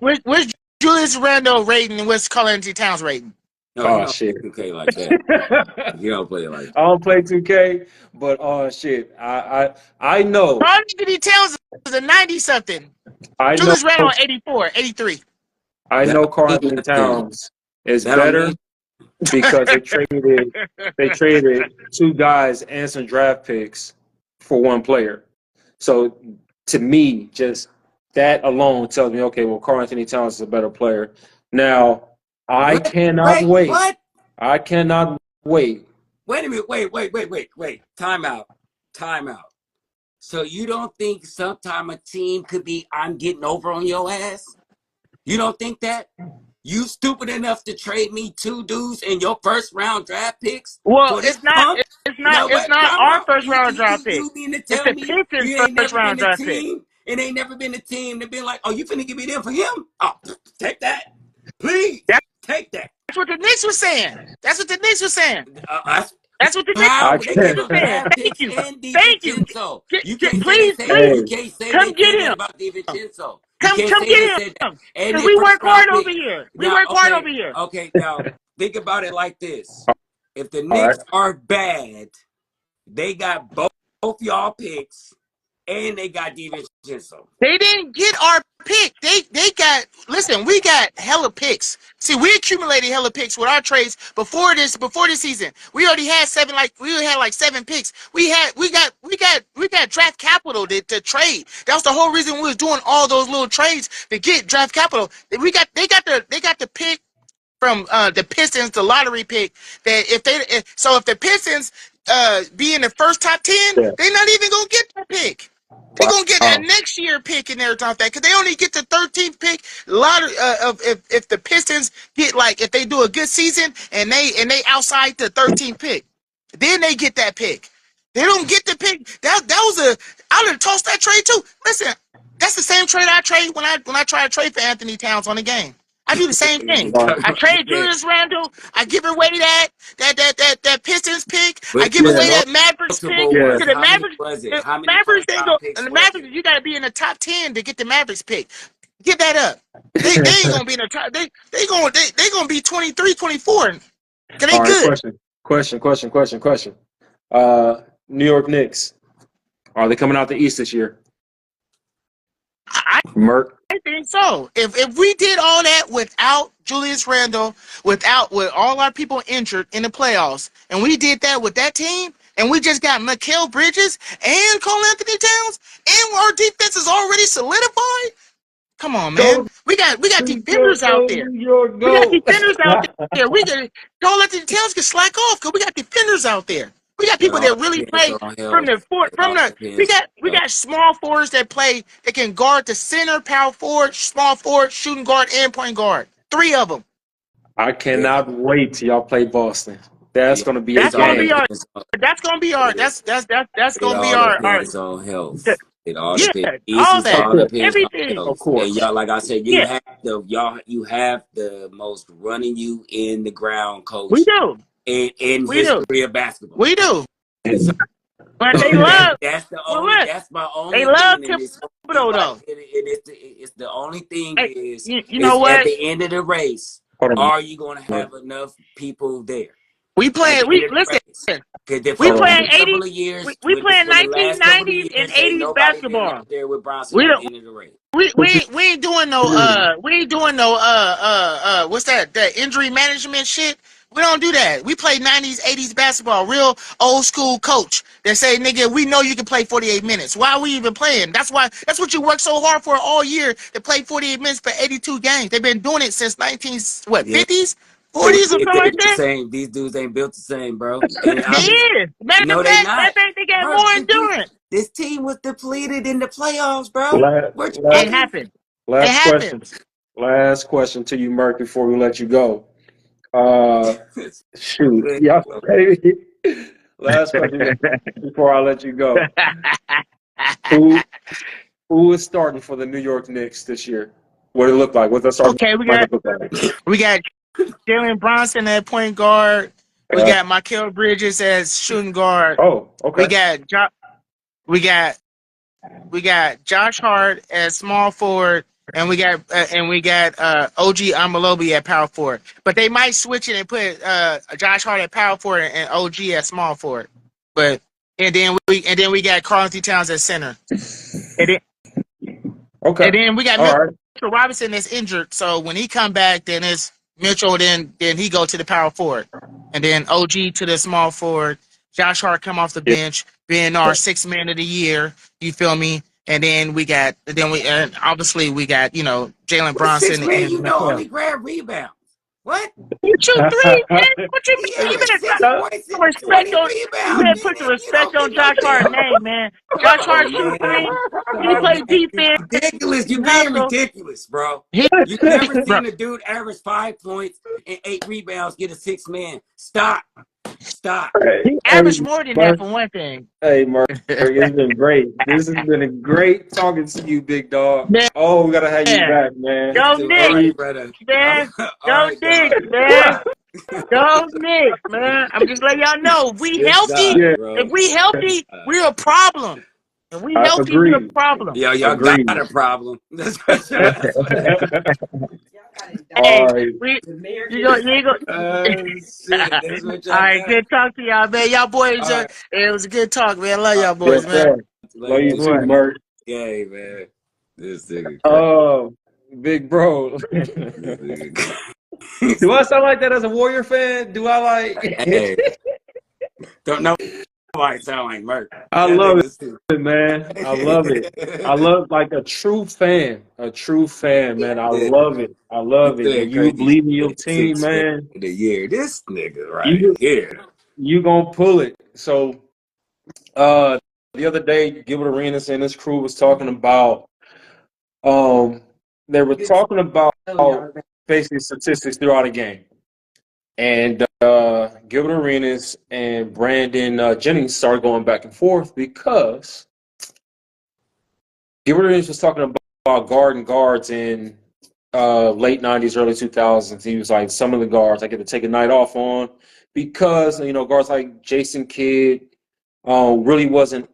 Julius Randle rating and what's Karl Anthony-Towns rating? No, shit. 2K like that. You don't play it like that. I don't play 2K, but shit. I know. Karl Anthony-Towns is a 90-something. Julius Randle 84, 83. I know Karl Anthony-Towns is better because they traded two guys and some draft picks for one player. So to me, just that alone tells me, okay, well, Karl Anthony-Towns is a better player. Now, I cannot wait. What? I cannot wait. Wait a minute. Wait. Time out. So you don't think sometime a team could be, I'm getting over on your ass? You don't think that? You stupid enough to trade me two dudes in your first round draft picks? Well, it's not our first round draft pick. It's the Pistons first round draft pick. It ain't never been a team that been like, oh, you finna give me them for him? Oh, take that. Please. Take that. That's what the Knicks was saying. That's what the Knicks was saying. Thank you. Please, come get him. Come get him. And we work hard over here. Okay, now think about it like this. If the Knicks are bad, they got both y'all picks, and they got DiVincenzo. They didn't get our pick. They got, listen, we got hella picks. See, we accumulated hella picks with our trades before this season. We already had like 7 picks. We got draft capital to trade. That was the whole reason we was doing all those little trades to get draft capital. They got the pick from the Pistons, the lottery pick. That if the Pistons be in the first top 10, they're not even gonna get that pick. They're gonna get a next year pick in there off that because they only get the 13th pick. Lottery if the Pistons get if they do a good season and they outside the 13th pick, then they get that pick. They don't get the pick. That was I would have tossed that trade too. Listen, that's the same trade I trade when I try to trade for Anthony-Towns on the game. I do the same thing. I trade Julius Randle. I give away that Pistons pick. I give away that Mavericks pick to the Mavericks. The Mavericks ain't go. And the Mavericks, you got to be in the top 10 to get the Mavericks pick. Give that up. They ain't gonna be in the top. They gonna be 23, 24. They good. Question. New York Knicks. Are they coming out the East this year? Murck. I think so. If we did all that without Julius Randle, with all our people injured in the playoffs, and we did that with that team, and we just got Mikal Bridges and Karl Anthony-Towns, and our defense is already solidified. Come on, man. We got defenders out there. We got defenders out there. Karl Anthony-Towns can slack off because we got defenders out there. We got people that really play we got small forwards that can guard the center, power forward, small forward, shooting guard, and point guard. 3 of them. I cannot wait till y'all play Boston. That's gonna be a game. That's gonna be our health. It all Yeah, depends. all Pieces Of that, all course, depends on everything. of those. And course. y'all, like I said, Yeah, you have the most running you in the ground we coach do, in we do, history of basketball. we do. So But they love. Well, look, that's my they only love thing, and it's only Thibodeau like though. it's the only thing Hey, is you know is at what? the end of the race, Hold on, are you going to Mark. have enough people there We at playing. the end We of the listen. race? Because for We the Hold playing on. last couple 80s. of years, We playing for the last couple of 1990s and years, ain't 80s nobody been out basketball. there with Bronson We at the don't. end of the race. What you We ain't doing no mean? we ain't doing no what's that injury management shit. We don't do that. We play 90s, 80s basketball, real old school coach that say, nigga, we know you can play 48 minutes. Why are we even playing? That's what you work so hard for all year to play 48 minutes for 82 games. They've been doing it since Yeah, 50s, they 40s or something like the that. same. These dudes ain't built the same, bro. And They I be is. Matter of no, they fact, not. they got Bro, more endurance. this team was depleted in the playoffs, bro. Last, What you Ain't last, mean? happened. It last happened. question. Last question to you, Murk, before we let you go. Uh, shoot. Yeah. Last question before I let you go. Who who is starting for the New York Knicks this year? What it look like? What's the starting Okay, lineup look like? we got Jalen Bronson at point guard. We Uh, got Mikal Bridges as shooting guard. oh, We okay. got we got we got Josh Hart as small forward, and we got OG Anunoby at power forward. But they might switch it and put Josh Hart at power forward and OG at small forward. But and then we got Karl Anthony-Towns at center. And then Okay. we got All right. Mitchell Robinson that's injured. So when he come back, then it's Mitchell. Then he go to the power forward, and then OG to the small forward. Josh Hart come off the Yeah. bench, being our sixth man of the year. You feel me? And then and obviously we got Jalen What six Bronson man and you know Mikal. only grab rebounds? What? You shoot three, man. What you He mean? You averaged better 6 points put and respect 20 on. You rebounds, better put the nigga. You respect don't on get no Josh Hart's damn. name, man. Come Josh Hart on, shoot man. three. He Stop, play man. You defense. ridiculous. He You being hustle. ridiculous, bro. He, You never bro. seen a dude average 5 points and 8 rebounds get a 6 man. Stop. Stop. Hey, He hey, averaged more than that Murk. for one thing. Hey, Murk. It's been great. This has been a great talking to you, big dog. Man, Oh, we gotta have you back, man. go All Knicks, right, Please. brother. man. All Go right, dog. Knicks, man. Go Knicks, man. I'm just letting y'all know. If we Good healthy, God, Yeah, bro. we're a problem. If we I healthy, we're a agree. problem. Y'all got Agreed. a problem. That's what it is. All Hey, right. you go. Shit, that's what All y'all right, got. good talk to y'all, man. Y'all boys, All right, it was a good talk, man. I love all y'all right. Yes, boys, man. sir. Love Love you you too, too, What? man. Murk. Yay, man. This nigga crazy. Oh, big bro. This nigga Do I crazy. sound like that as a Warrior fan? Do I like? Hey, don't know why it sound like Murk. I That love nigga stupid. it, man. I love it. I love like a true fan. A true fan, man. I Yeah, love it. I he love it. When said you crazy believe in your shit. team, 6 man man, of the year. This nigga right you here. you gonna pull it. So the other day, Gilbert Arenas and his crew was talking about um they were talking about basically statistics throughout a game. And Gilbert Arenas and Brandon Jennings started going back and forth because Gilbert Arenas was talking about guarding guards in late 90s, early 2000s. He was like, some of the guards I get to take a night off on because, guards like Jason Kidd really wasn't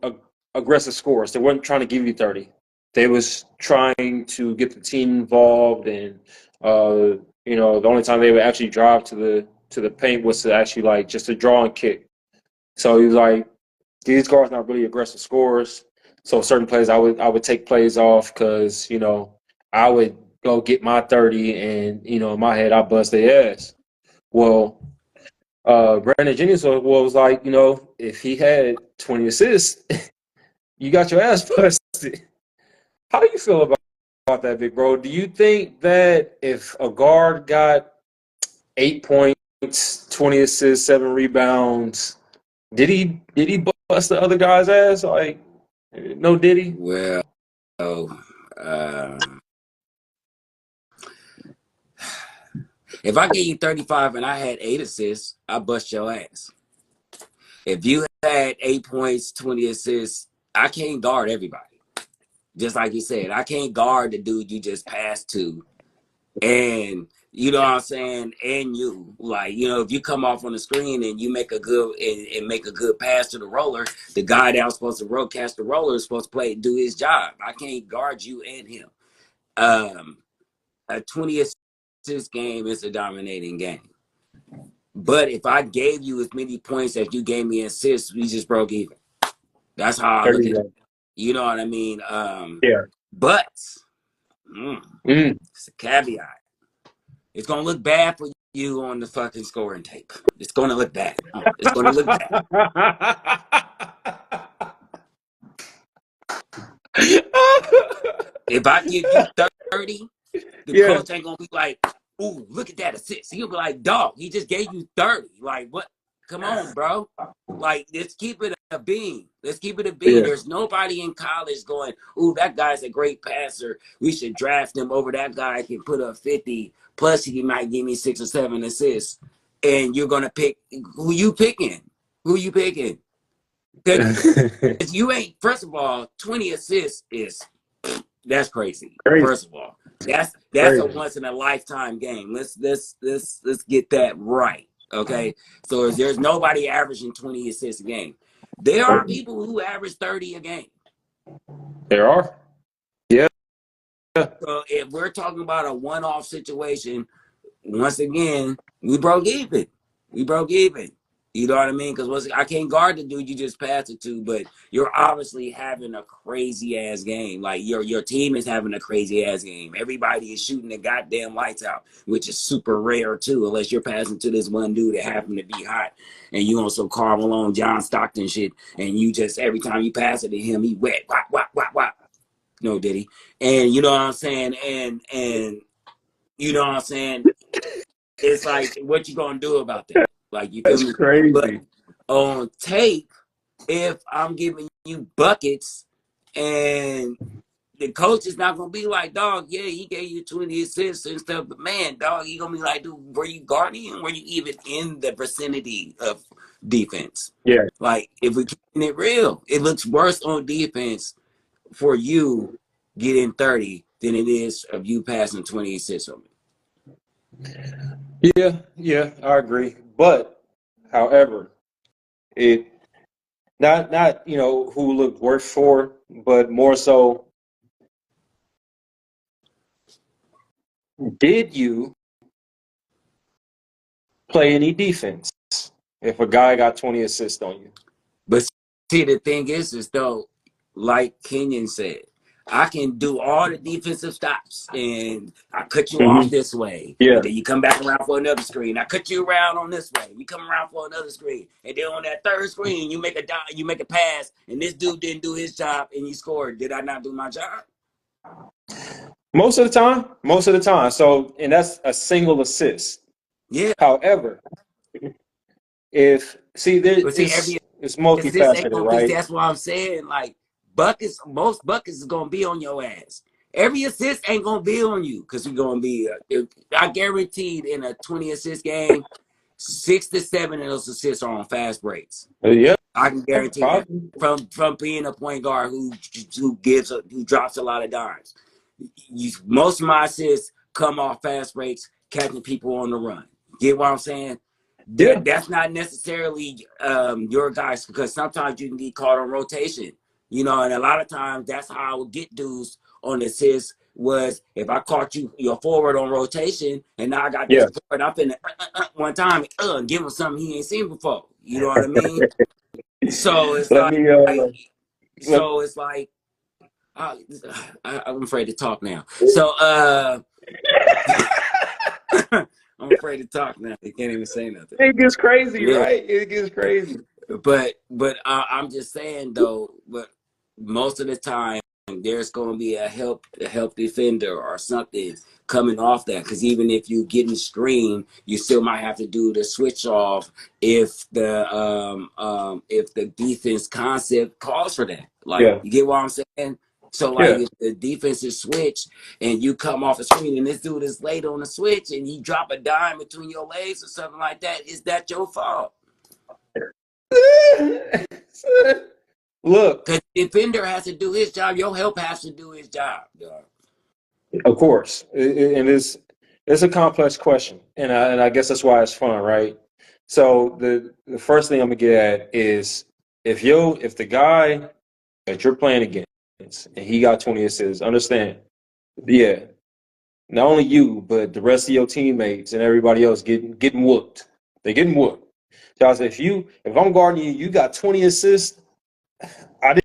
aggressive scorers. They weren't trying to give you 30. They was trying to get the team involved, and the only time they would actually drive to the paint was to actually like just a draw and kick. So he was like, these guards not really aggressive scorers. So certain plays I would take plays off because I would go get my 30 and in my head I bust their ass. Well, Brandon Jennings was like, if he had 20 assists, you got your ass busted. How do you feel about that, big bro? Do you think that if a guard got 8 points, 20 assists, 7 rebounds, did he bust the other guy's ass? Like, no, did he? Well, uh, if I give you 35 and I had 8 assists, I bust your ass. If you had 8 points, 20 assists, I can't guard everybody. Just like you said, I can't guard the dude you just passed to. And you know what I'm saying? And you, like, you know, if you come off on the screen and you make a good and make a good pass to the roller, the guy that was supposed to catch the roller is supposed to do his job. I can't guard you and him. A 20 assist game is a dominating game. But if I gave you as many points as you gave me assists, we just broke even. That's how I look at it. You know what I mean? Yeah. But it's a caveat. It's gonna look bad for you on the fucking scoring tape. It's gonna look bad. It's gonna look bad. If I give you 30, the coach ain't gonna be like, "Ooh, look at that assist." He'll be like, "Dog, he just gave you 30. Like, what? Come on, bro. Like, let's keep it a bean. Let's keep it a bean." There's nobody in college going, "Ooh, that guy's a great passer. We should draft him over that guy can put up 50. Plus, he might give me 6 or 7 assists." And you're gonna pick who you picking? Who you picking? Because you ain't. First of all, 20 assists that's crazy. First of all, that's a once in a lifetime game. Let's get that right. Okay, so there's nobody averaging 20 assists a game. There are people who average 30 a game. There are. Yeah. So if we're talking about a one-off situation, once again, we broke even. We broke even. You know what I mean? Because I can't guard the dude you just passed it to, but you're obviously having a crazy ass game. Like your team is having a crazy ass game. Everybody is shooting the goddamn lights out, which is super rare too, unless you're passing to this one dude that happened to be hot, and you also Karl Malone, John Stockton shit, and you just every time you pass it to him, he wet, whop, whop, whop, whop. No, did he? And you know what I'm saying? And you know what I'm saying? It's like, what you gonna do about that? Like, you feel me? Crazy. But on tape, if I'm giving you buckets and the coach is not gonna be like, "Dog, yeah, he gave you 20 assists and stuff," but man, dog, he gonna be like, "Dude, were you guarding him? Were you even in the vicinity of defense?" Yeah. Like, if we're keeping it real, it looks worse on defense for you getting 30 than it is of you passing 20 assists on me. Yeah, I agree. But, however, it not who looked worse for, but more so, did you play any defense if a guy got 20 assists on you? But see, the thing is though, like Kenyon said, I can do all the defensive stops and I cut you off this way. Yeah. And then you come back around for another screen. I cut you around on this way. We come around for another screen. And then on that third screen, you make a pass, and this dude didn't do his job and you scored. Did I not do my job? Most of the time. So, and that's a single assist. Yeah. However, it's multifaceted, right? That's what I'm saying. Like, most buckets is gonna be on your ass. Every assist ain't gonna be on you because we're gonna be. I guaranteed in a 20 assist game, 6 to 7 of those assists are on fast breaks. Yeah, I can guarantee that from being a point guard who drops a lot of dimes. Most of my assists come off fast breaks, catching people on the run. Get what I'm saying? That's not necessarily your guys, because sometimes you can get caught on rotation, you know, and a lot of times that's how I would get dudes on assists was if I caught your forward on rotation and now I got this forward, I'm finna one time give him something he ain't seen before. You know what I mean? So it's I'm afraid to talk now. So I'm afraid to talk now. They can't even say nothing. It gets crazy, right? It gets crazy. But I'm just saying though. But most of the time, there's going to be a help defender or something coming off that. Because even if you get in screen, you still might have to do the switch off if the defense concept calls for that. Like, you get what I'm saying? So, like, if the defense is switched and you come off the screen and this dude is late on the switch and you drop a dime between your legs or something like that, is that your fault? Look, Because the defender has to do his job. Your help has to do his job, dog. of course, and it's a complex question, and I guess that's why it's fun, right? So the first thing I'm gonna get at is if the guy that you're playing against and he got 20 assists, understand, yeah, not only you but the rest of your teammates and everybody else getting whooped. They're getting whooped. Guys, if I'm guarding you, you got 20 assists. I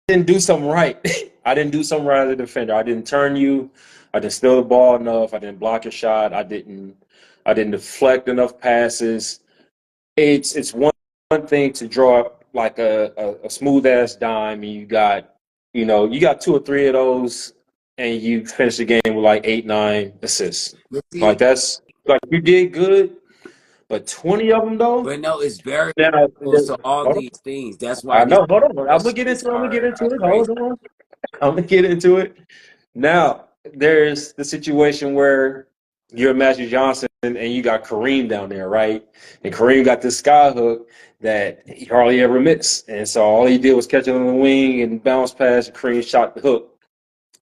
didn't do something right. I didn't do something right as a defender. I didn't turn you. I didn't steal the ball enough. I didn't block your shot. I didn't deflect enough passes. It's one thing to draw up like a smooth ass dime and you got two or three of those and you finish the game with like 8-9 assists. Like that's like you did good, but 20 of them though. But no, it's very Now, close to all these things. That's why I these know. Hold on. I'm gonna get questions into it. are crazy. Hold on. I'm gonna get into it. Now, there's the situation where you're Magic Johnson and you got Kareem down there, right? And Kareem got this sky hook that he hardly ever missed. And so all he did was catch it on the wing and bounce past, and Kareem shot the hook.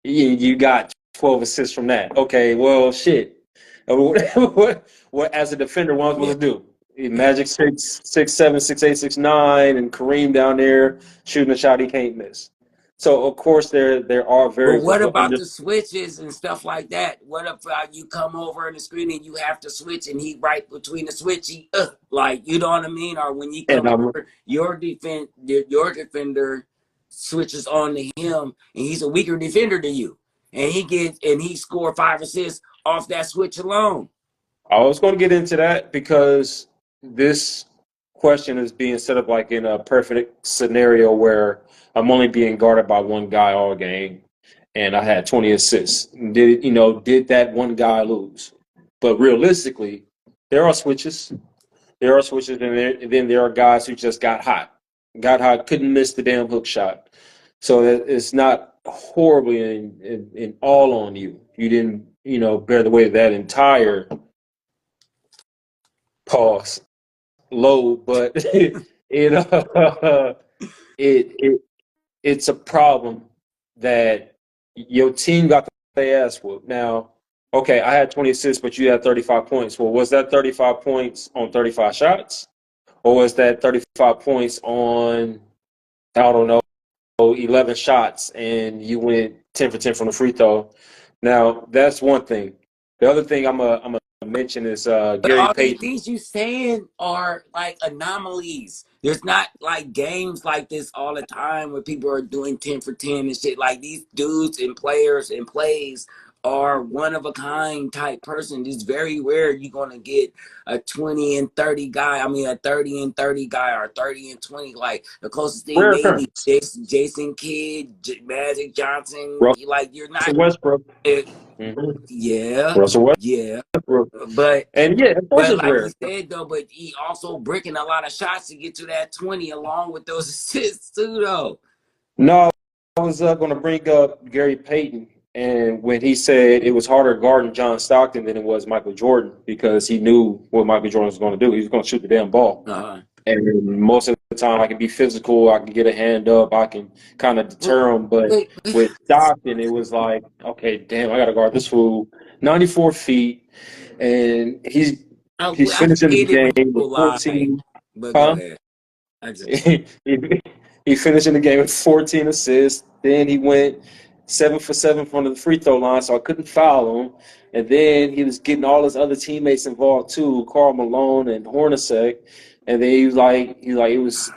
You got 12 assists from that. Okay, well, shit. What as a defender, what am I supposed to do? Magic 6'7", 6'8", 6'9", and Kareem down there shooting a shot he can't miss. So of course there are variables. But what about the switches and stuff like that? What if you come over on the screen and you have to switch and he right between the switch, like, you know what I mean? Or when you come over, your defender switches on to him and he's a weaker defender than you, and he scored 5 assists off that switch alone. I was going to get into that because this question is being set up like in a perfect scenario where I'm only being guarded by one guy all game, and I had 20 assists. Did that one guy lose? But realistically, there are switches. There are switches, and then there are guys who just got hot, couldn't miss the damn hook shot. So it's not horribly in all on you. You didn't, bear the weight of that entire pause load, but it's a problem that your team got their ass whooped. Now, okay, I had 20 assists, but you had 35 points. Well, was that 35 points on 35 shots? Or was that 35 points on, I don't know, 11 shots and you went 10 for 10 from the free throw? Now, that's one thing. The other thing I'm gonna mention is Gary all Payton. These things you saying are like anomalies. There's not like games like this all the time where people are doing 10 for 10 and shit. Like these dudes and players and plays are one of a kind type person. It's very rare you're gonna get a 20 and 30 guy. I mean a 30 and 30 guy or 30 and 20. Like the closest thing maybe Jason Kidd, Magic Johnson. Like you're not Westbrook. Yeah. Russell Westbrook. Yeah. But of course it's like rare. you said though, but he also breaking a lot of shots to get to that 20 along with those assists too though. No, I was going to bring up Gary Payton, and when he said it was harder guarding John Stockton than it was Michael Jordan because he knew what Michael Jordan was going to do. He was going to shoot the damn ball. And most of the time I can be physical, I can get a hand up, I can kind of deter him. But with Stockton, it was like, okay, damn, I got to guard this fool 94 feet. And he's finishing the game with 14. But go ahead. He finished in the game with 14 assists. Then he went 7 for 7 from the free throw line, so I couldn't foul him. And then he was getting all his other teammates involved too, Karl Malone and Hornacek. And then he was like, it was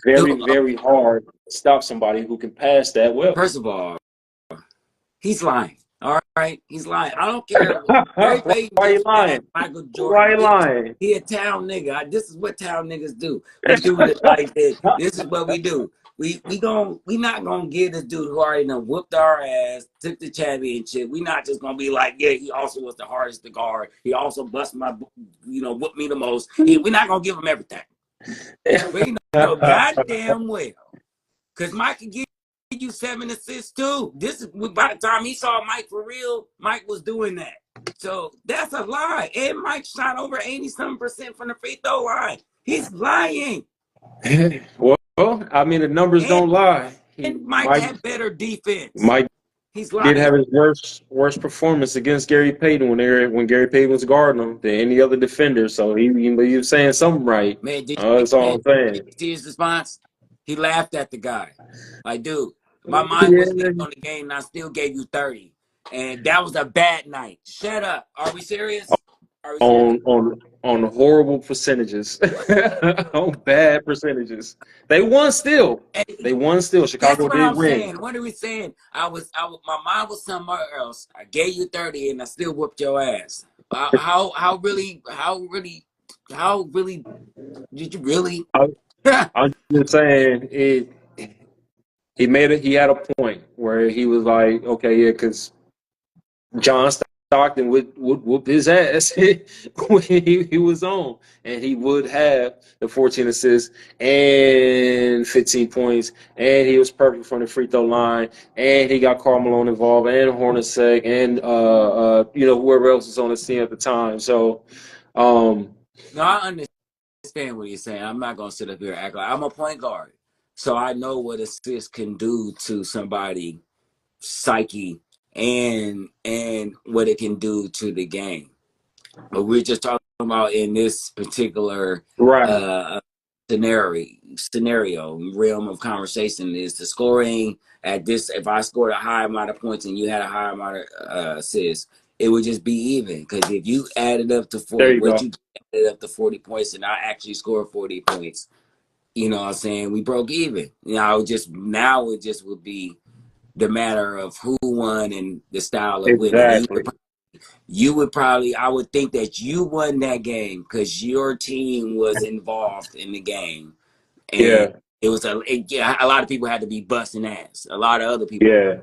very, very hard to stop somebody who can pass that well. First of all, he's lying. All right, he's lying. I don't care. Why are you lying? Michael Jordan. Why are you lying? He a town nigga. This is what town niggas do. We do it like this. This is what we do. We not gonna give this dude who already done whooped our ass, took the championship. We not just gonna be like, yeah, he also was the hardest to guard. He also bust my, whooped me the most. We're not gonna give him everything. We know goddamn well, because Mike can give you 7 assists too. This is by the time he saw Mike for real, Mike was doing that. So that's a lie. And Mike shot over 80-something% from the free throw line. He's lying. Well, Well, I mean, the numbers don't lie. And Mike had better defense. Mike He's did like, have his worst performance against Gary Payton when Gary Payton was guarding him than any other defender. So he was saying something right. man, That's all I'm did saying. you see his response? He laughed at the guy. Like, dude, my mind was Yeah. on the game and I still gave you 30. And that was a bad night. Shut up. Are we serious? Are we serious? On horrible percentages, on bad percentages. They won still. Hey, They won still. that's Chicago what did I'm win. saying. What are we saying? My mind was somewhere else. I gave you 30 and I still whooped your ass. How really did you really? I'm just saying it. He made it. He had a point where he was like, okay, yeah, because John Stockton would whoop his ass when he was on, and he would have the 14 assists and 15 points, and he was perfect from the free throw line, and he got Karl Malone involved, and Hornacek, and whoever else was on his team at the time. So, No, I understand what you're saying. I'm not gonna sit up here and act like I'm a point guard, so I know what assist can do to somebody psyche and what it can do to the game. But we're just talking about in this particular right, scenario realm of conversation is the scoring at this. If I scored a high amount of points and you had a high amount of assists, it would just be even. Because if you added up to 40, there you go. you added up to 40 points and I actually scored 40 points, you know what I'm saying? We broke even. Now it just would be the matter of who won and the style of winning. Exactly. I would think that you won that game because your team was involved in the game. And Yeah, it was a lot of people had to be busting ass. A lot of other people yeah,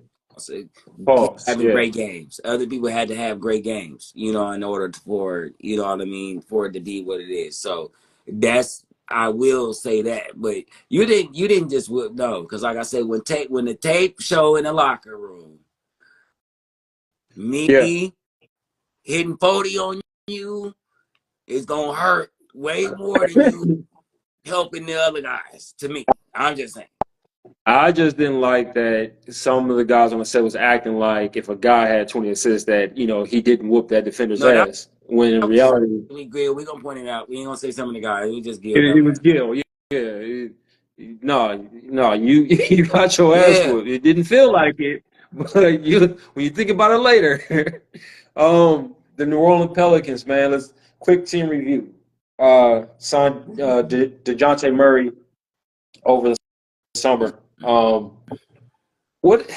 false. having Yeah, great games. Other people had to have great games, in order for, what I mean, for it to be what it is. So I will say that, but you didn't just no, because like I said, when the tape show in the locker room, yeah. me hitting 40 on you is gonna hurt way more than you helping the other guys. To me, I'm just saying. I just didn't like that some of the guys on the set was acting like if a guy had 20 assists that, he didn't whoop that defender's No, that ass. When in was reality, Gil. We gonna point it out. We ain't gonna say some of the guys. We just Gil it dumb was ass. Gil. Yeah. No, you you got your ass Yeah. whooped. It didn't feel like it, but when you think about it later, the New Orleans Pelicans, man. Let's quick team review. Signed DeJounte Murray over the summer. What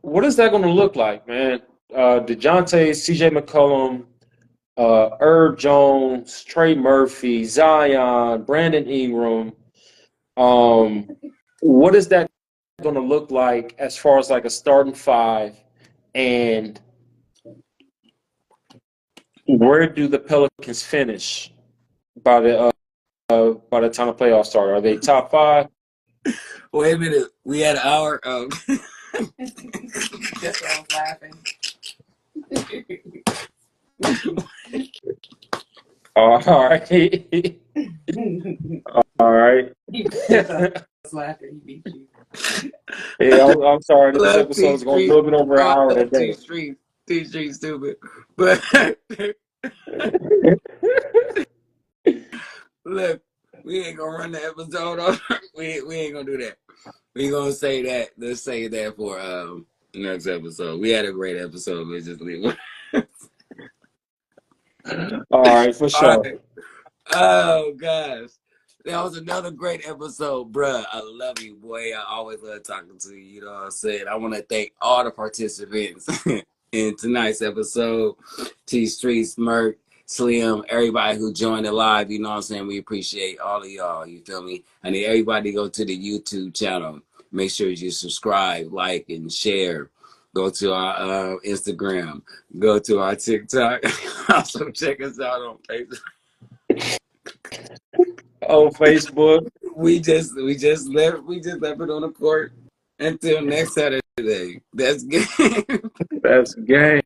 what is that going to look like, man? DeJounte, CJ McCollum, Herb Jones, Trey Murphy, Zion, Brandon Ingram. What is that going to look like as far as like a starting five? And where do the Pelicans finish by the time the playoffs start? Are they top five? Wait a minute. We had an hour. That's why I was laughing. All right. All right. I was laughing. He beat you. Yeah, I'm sorry. This Love episode is going a little bit over an hour today. T-Street stupid. But look, we ain't gonna run the episode on. We ain't gonna do that. We gonna say that. Let's say that for next episode. We had a great episode. Let's just leave it. All right, for All sure. right. Oh gosh. That was another great episode, bruh. I love you, boy. I always love talking to you. You know what I'm saying? I want to thank all the participants in tonight's episode. T Streets, Murck, Slim, everybody who joined it live. You know what I'm saying? We appreciate all of y'all. You feel me? I need everybody to go to the YouTube channel. Make sure you subscribe, like, and share. Go to our Instagram. Go to our TikTok. Also check us out on Facebook. Oh, Facebook. We just left it on the court until next Saturday. That's good. That's game.